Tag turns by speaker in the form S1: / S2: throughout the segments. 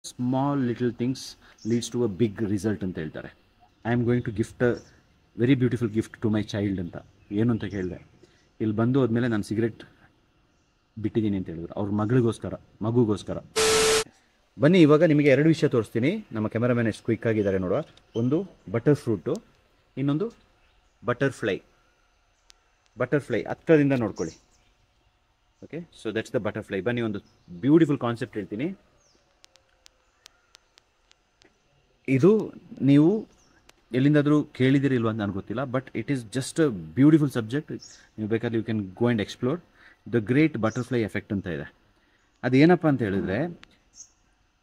S1: Small little things leads to a big result ಅಂತ ಹೇಳ್ತಾರೆ. I am going to gift a very beautiful gift to my child ಅಂತ. ಏನು ಅಂತ ಕೇಳಿದೆ, ಇಲ್ಲಿ ಬಂದು ಹೋದ್ಮೇಲೆ ನಾನು ಸಿಗರೆಟ್ ಬಿಟ್ಟಿದ್ದೀನಿ ಅಂತ ಹೇಳಿದ್ರು, ಅವ್ರ ಮಗುಗೋಸ್ಕರ. ಬನ್ನಿ, ಇವಾಗ ನಿಮಗೆ ಎರಡು ವಿಷಯ ತೋರಿಸ್ತೀನಿ. ನಮ್ಮ ಕ್ಯಾಮರಾಮ್ಯಾನ್ ಎಷ್ಟು ಕ್ವಿಕ್ ಆಗಿದ್ದಾರೆ ನೋಡುವ. ಒಂದು ಬಟರ್ ಫ್ರೂಟು, ಇನ್ನೊಂದು ಬಟರ್ಫ್ಲೈ ಹತ್ತಿರದಿಂದ ನೋಡ್ಕೊಳ್ಳಿ. Okay, so that's the butterfly. ಬನ್ನಿ, ಒಂದು ಬ್ಯೂಟಿಫುಲ್ ಕಾನ್ಸೆಪ್ಟ್ ಹೇಳ್ತೀನಿ. ಇದು ನೀವು ಎಲ್ಲಿಂದಾದರೂ ಕೇಳಿದಿರಿಲ್ವ ಅಂತ ನನಗೆ ಗೊತ್ತಿಲ್ಲ, but it is just a beautiful subject. ನೀವು ಬೇಕಾದ್ರೆ you can go and explore. The great butterfly effect ಅಂತ ಇದೆ. ಅದೇನಪ್ಪ ಅಂತ ಹೇಳಿದ್ರೆ,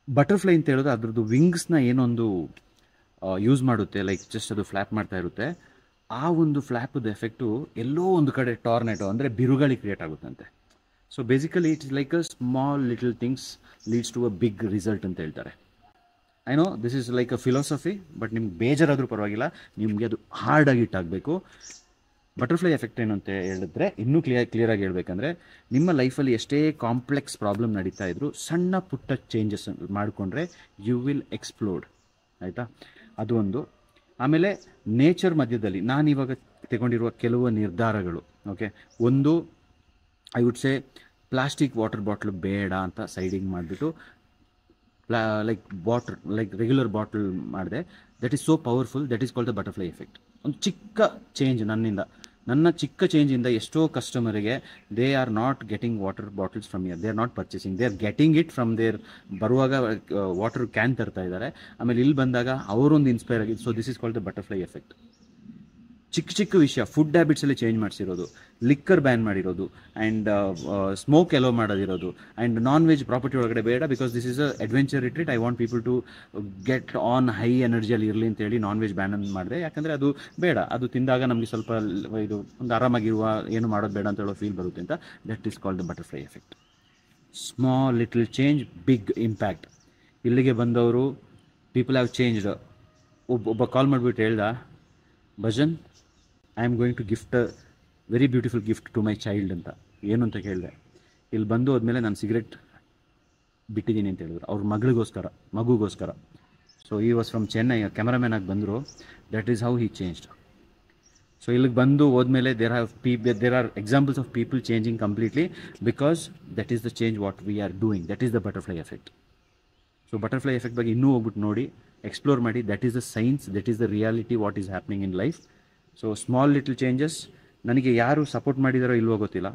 S1: ಬಟರ್ಫ್ಲೈ ಅಂತ ಹೇಳಿದ್ರೆ ಅದ್ರದ್ದು ವಿಂಗ್ಸ್ನ ಏನೊಂದು ಯೂಸ್ ಮಾಡುತ್ತೆ, ಲೈಕ್ ಜಸ್ಟ್ ಅದು ಫ್ಲ್ಯಾಪ್ ಮಾಡ್ತಾ ಇರುತ್ತೆ. ಆ ಒಂದು ಫ್ಲ್ಯಾಪದ ಎಫೆಕ್ಟು ಎಲ್ಲೋ ಒಂದು ಕಡೆ ಟಾರ್ನೆಟೋ ಅಂದರೆ ಬಿರುಗಾಳಿ ಕ್ರಿಯೇಟ್ ಆಗುತ್ತಂತೆ. So basically it's like a small little things leads to a big result ಅಂತ ಹೇಳ್ತಾರೆ. I know this is like a philosophy, but ನಿಮ್ಗೆ ಬೇಜಾರಾದರೂ ಪರವಾಗಿಲ್ಲ, ನಿಮಗೆ ಅದು ಹಾರ್ಡಾಗಿ ಇಟ್ಟಾಗಬೇಕು. ಬಟರ್ಫ್ಲೈ ಎಫೆಕ್ಟ್ ಏನು ಅಂತ ಹೇಳಿದ್ರೆ, ಇನ್ನೂ ಕ್ಲಿಯರಾಗಿ ಹೇಳ್ಬೇಕಂದ್ರೆ, ನಿಮ್ಮ ಲೈಫಲ್ಲಿ ಎಷ್ಟೇ ಕಾಂಪ್ಲೆಕ್ಸ್ ಪ್ರಾಬ್ಲಮ್ ನಡೀತಾ ಇದ್ರು ಸಣ್ಣ ಪುಟ್ಟ ಚೇಂಜಸ್ ಮಾಡಿಕೊಂಡ್ರೆ ಯು ವಿಲ್ ಎಕ್ಸ್ಪ್ಲೋರ್ಡ್. ಆಯಿತಾ, ಅದು ಒಂದು. ಆಮೇಲೆ ನೇಚರ್ ಮಧ್ಯದಲ್ಲಿ ನಾನಿವಾಗ ತಗೊಂಡಿರುವ ಕೆಲವು ನಿರ್ಧಾರಗಳು. ಓಕೆ, ಒಂದು I would say plastic water bottle ಬೇಡ ಅಂತ ಸೈಡಿಂಗ್ ಮಾಡಿಬಿಟ್ಟು ಲೈಕ್ ರೆಗ್ಯುಲರ್ ಬಾಟಲ್ ಮಾಡಿದೆ. That is so powerful. That is called the butterfly effect. ಒಂದು ಚಿಕ್ಕ ಚೇಂಜ್ ನನ್ನ ಚಿಕ್ಕ ಚೇಂಜಿಂದ ಎಷ್ಟೋ ಕಸ್ಟಮರಿಗೆ they are not getting water bottles from here, they are not purchasing, they are getting it from there. ಬರುವಾಗ water can ತರ್ತಾ ಇದ್ದಾರೆ, ಆಮೇಲೆ ಇಲ್ಲಿ ಬಂದಾಗ ಅವರೊಂದು ಇನ್ಸ್ಪೈರ್ ಆಗಿದೆ. So this is called the butterfly effect. ಚಿಕ್ಕ ವಿಷಯ, ಫುಡ್ ಹ್ಯಾಬಿಟ್ಸಲ್ಲಿ ಚೇಂಜ್ ಮಾಡಿಸಿರೋದು, ಲಿಕ್ಕರ್ ಬ್ಯಾನ್ ಮಾಡಿರೋದು, ಆ್ಯಂಡ್ ಸ್ಮೋಕ್ ಎಲೋ ಮಾಡೋದಿರೋದು, ಆ್ಯಂಡ್ ನಾನ್ ವೆಜ್ ಪ್ರಾಪರ್ಟಿ ಒಳಗಡೆ ಬೇಡ, because this is a adventure retreat. I want people to get on high ಎನರ್ಜಿಯಲ್ಲಿ ಇರಲಿ ಅಂತೇಳಿ ನಾನ್ ವೆಜ್ ಬ್ಯಾನ್ ಮಾಡಿದೆ. ಯಾಕಂದರೆ ಅದು ಬೇಡ, ಅದು ತಿಂದಾಗ ನಮಗೆ ಸ್ವಲ್ಪ ಇದು ಒಂದು ಆರಾಮಾಗಿರುವ, ಏನು ಮಾಡೋದು ಬೇಡ ಅಂತ ಹೇಳೋ ಫೀಲ್ ಬರುತ್ತೆ ಅಂತ. That is called the butterfly effect. Small little change, big impact. ಇಲ್ಲಿಗೆ ಬಂದವರು ಪೀಪಲ್ ಹ್ಯಾವ್ ಚೇಂಜ್ಡ್. ಒಬ್ಬ ಕಾಲ್ ಮಾಡಿಬಿಟ್ಟು ಹೇಳ್ದ, Bhajan I am going to gift a very beautiful gift to my child ಅಂತ. ಏನು ಅಂತ ಕೇಳಿದೆ, ಇಲ್ಲಿ ಬಂದು ಹೋದ್ಮೇಲೆ ನಾನು ಸಿಗರೆಟ್ ಬಿಟ್ಟಿದ್ದೀನಿ ಅಂತ ಹೇಳಿದ್ರು, ಅವ್ರ ಮಗುಗೋಸ್ಕರ. So he was from Chennai, cameraman ಆಗಿ ಬಂದರು. That is how he changed. So ಇಲ್ಲಿಗೆ ಬಂದು ಹೋದ್ಮೇಲೆ there are examples of people changing completely, because that is the change what we are doing. That is the butterfly effect. So butterfly effect ಬಗ್ಗೆ ಇನ್ನೂ ಹೋಗ್ಬಿಟ್ಟು ನೋಡಿ, explore ಮಾಡಿ. That is the science, that is the reality, what is happening in life. So small little changes. ನನಗೆ ಯಾರು support ಮಾಡಿದಾರೋ ಇಲ್ವೋ ಗೊತ್ತಿಲ್ಲ,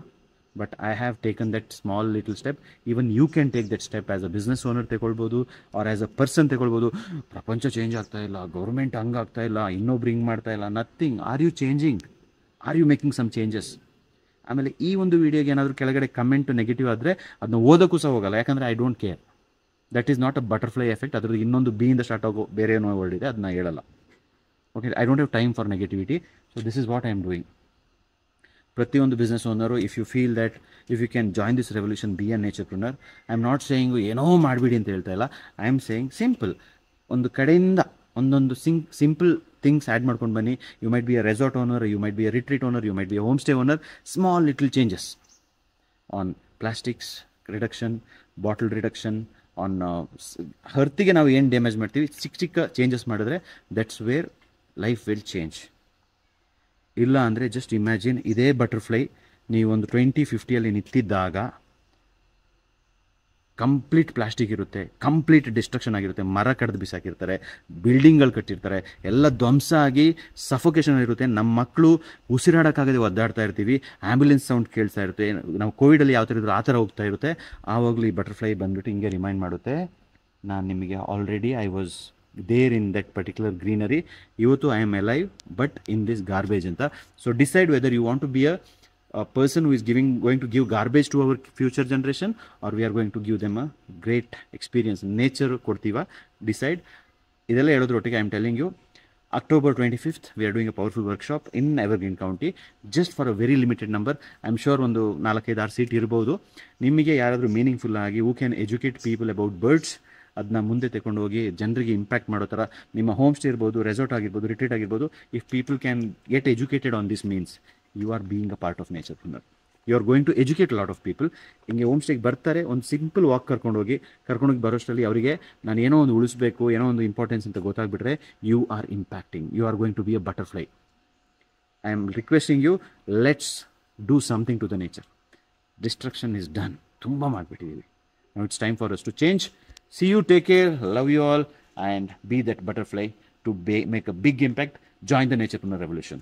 S1: but I have taken that small little step. Even you can take that step. As a business owner ತಗೊಳ್ಬೋದು, or as a person ತಗೊಳ್ಬೋದು. ಪ್ರಪಂಚ change ಆಗ್ತಾ ಇಲ್ಲ, ಗೌರ್ಮೆಂಟ್ ಹಂಗಾಗ್ತಾ ಇಲ್ಲ, ಇನ್ನೊಬ್ರು ಹಿಂಗೆ ಮಾಡ್ತಾ ಇಲ್ಲ, nothing. Are you changing? Are you making some changes? ಆಮೇಲೆ ಈ ಒಂದು ವೀಡಿಯೋಗೆ ಏನಾದರೂ ಕೆಳಗಡೆ ಕಮೆಂಟ್ ನೆಗೆಟಿವ್ ಆದರೆ ಅದನ್ನ ಓದೋಕ್ಕೂ ಸಹ ಹೋಗಲ್ಲ, ಯಾಕಂದರೆ I don't care. That is not a butterfly effect. ಅದ್ರದ್ದು ಇನ್ನೊಂದು ಬಿಯಿಂದ ಸ್ಟಾರ್ಟ್ ಆಗೋ ಬೇರೆ ಏನೋ ವರ್ಡ್ ಇದೆ, ಅದನ್ನ ಹೇಳಲ್ಲ. Okay, I don't have time for negativity. So this is what I am doing. ಪ್ರತಿಯೊಂದು business owner, if you feel that if you can join this revolution, be a naturepreneur. I am not saying ಏನೋ ಮಾಡಿಬಿಡಿ ಅಂತ ಹೇಳ್ತಾ ಇಲ್ಲ. I am saying simple, ಒಂದು ಕಡೆಯಿಂದ ಒಂದೊಂದು simple things add ಮಾಡ್ಕೊಂಡು ಬನ್ನಿ. You might be a resort owner, you might be a retreat owner, you might be a home stay owner. Small little changes on plastics reduction, bottle reduction, on ಹರ್ತಿಗೆ ನಾವು ಏನು damage ಮಾಡ್ತೀವಿ, ಚಿಕ್ಕ changes ಮಾಡಿದ್ರೆ that's where life will change. ಇಲ್ಲ ಅಂದರೆ just imagine, ಇದೇ butterfly ನೀವೊಂದು 2050 ನಿಂತಿದ್ದಾಗ ಕಂಪ್ಲೀಟ್ ಪ್ಲಾಸ್ಟಿಕ್ ಇರುತ್ತೆ, ಕಂಪ್ಲೀಟ್ ಡಿಸ್ಟ್ರಕ್ಷನ್ ಆಗಿರುತ್ತೆ, ಮರ ಕಡ್ದು ಬಿಸಾಕಿರ್ತಾರೆ, ಬಿಲ್ಡಿಂಗ್ಗಳು ಕಟ್ಟಿರ್ತಾರೆ, ಎಲ್ಲ ಧ್ವಂಸ ಆಗಿ ಸಫೋಕೇಶನ್ ಇರುತ್ತೆ. ನಮ್ಮ ಮಕ್ಕಳು ಉಸಿರಾಡೋಕ್ಕಾಗದೆ ಒದ್ದಾಡ್ತಾ ಇರ್ತೀವಿ, ಆ್ಯಂಬುಲೆನ್ಸ್ ಸೌಂಡ್ ಕೇಳ್ತಾ ಇರುತ್ತೆ. ನಾವು ಕೋವಿಡಲ್ಲಿ ಯಾವ ಥರ ಇದ್ರು ಆ ಥರ ಹೋಗ್ತಾ ಇರುತ್ತೆ. ಆವಾಗಲೂ ಈ ಬಟರ್ಫ್ಲೈ ಬಂದುಬಿಟ್ಟು ಹಿಂಗೆ ರಿಮೈಂಡ್ ಮಾಡುತ್ತೆ, ನಾನು ನಿಮಗೆ already I was there in that particular greenery. ಇವತ್ತು I am alive but in this garbage ಅಂತ. So decide whether you want to be a person who is going to give garbage to our future generation, or we are going to give them a great experience. Nature ಕೊಡ್ತೀವಾ, decide. ಇದೆಲ್ಲ ಹೇಳೋದ್ರೊಟ್ಟಿಗೆ I am telling you, October 25th we are doing a powerful workshop in Evergreen County, just for a very limited number. I am sure ಒಂದು 4-5-6 seat ಇರ್ಬೋದು. ನಿಮಗೆ ಯಾರಾದರೂ meaningful ಆಗಿ who can educate people about birds, ಅದನ್ನ ಮುಂದೆ ತಗೊಂಡು ಹೋಗಿ ಜನರಿಗೆ ಇಂಪ್ಯಾಕ್ಟ್ ಮಾಡೋ ಥರ, ನಿಮ್ಮ ಹೋಮ್ ಸ್ಟೇ ಇರ್ಬೋದು, ರೆಸಾರ್ಟ್ ಆಗಿರ್ಬೋದು, ರಿಟ್ರೀಟ್ ಆಗಿರ್ಬೋದು. If people can get educated on this means, you are being a part of nature. You are going to educate lot of people. ಹಿಂಗೆ ಹೋಮ್ ಸ್ಟೇಗೆ ಬರ್ತಾರೆ, ಒಂದು ಸಿಂಪಲ್ ವಾಕ್ ಕರ್ಕೊಂಡೋಗಿ ಬರೋಷ್ಟರಲ್ಲಿ ಅವರಿಗೆ ನಾನು ಏನೋ ಒಂದು ಉಳಿಸ್ಬೇಕು, ಏನೋ ಒಂದು ಇಂಪಾರ್ಟೆನ್ಸ್ ಅಂತ ಗೊತ್ತಾಗ್ಬಿಟ್ರೆ you are impacting, you are going to be a butterfly. I am requesting you, let's do something to the nature. Destruction is done, ತುಂಬ ಮಾಡಿಬಿಟ್ಟಿದ್ದೀವಿ. Now it's time for us to change. See you, take care, love you all, and be that butterfly to make a big impact. Join the Naturepreneur Revolution.